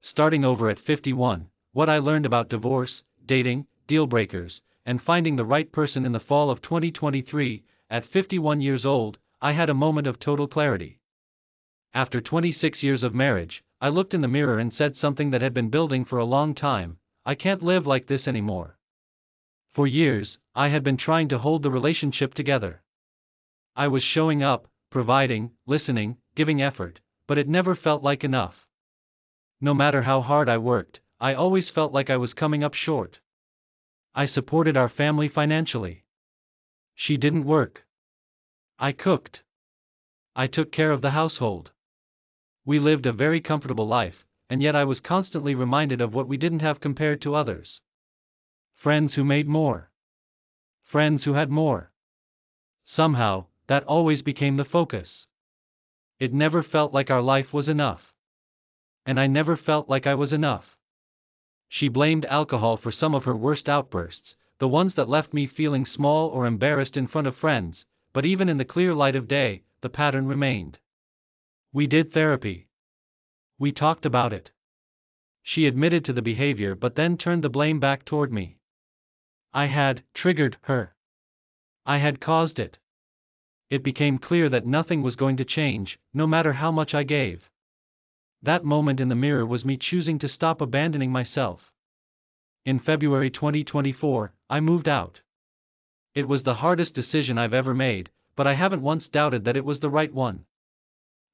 Starting over at 51, what I learned about divorce, dating, deal breakers, and finding the right person in the fall of 2023, at 51 years old, I had a moment of total clarity. After 26 years of marriage, I looked in the mirror and said something that had been building for a long time: I can't live like this anymore. For years, I had been trying to hold the relationship together. I was showing up, providing, listening, giving effort, but it never felt like enough. No matter how hard I worked, I always felt like I was coming up short. I supported our family financially. She didn't work. I cooked. I took care of the household. We lived a very comfortable life, and yet I was constantly reminded of what we didn't have compared to others. Friends who made more. Friends who had more. Somehow, that always became the focus. It never felt like our life was enough. And I never felt like I was enough. She blamed alcohol for some of her worst outbursts, the ones that left me feeling small or embarrassed in front of friends, but even in the clear light of day, the pattern remained. We did therapy. We talked about it. She admitted to the behavior but then turned the blame back toward me. I had triggered her. I had caused it. It became clear that nothing was going to change, no matter how much I gave. That moment in the mirror was me choosing to stop abandoning myself. In February 2024, I moved out. It was the hardest decision I've ever made, but I haven't once doubted that it was the right one.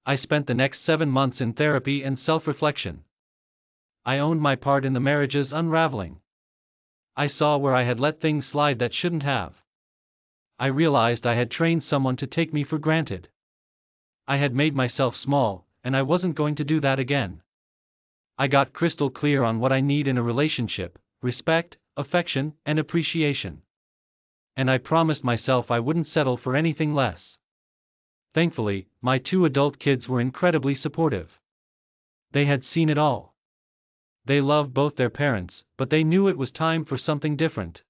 I spent the next 7 months in therapy and self-reflection. I owned my part in the marriage's unraveling. I saw where I had let things slide that shouldn't have. I realized I had trained someone to take me for granted. I had made myself small, and I wasn't going to do that again. I got crystal clear on what I need in a relationship: respect, affection, and appreciation. And I promised myself I wouldn't settle for anything less. Thankfully, my 2 adult kids were incredibly supportive. They had seen it all. They loved both their parents, but they knew it was time for something different.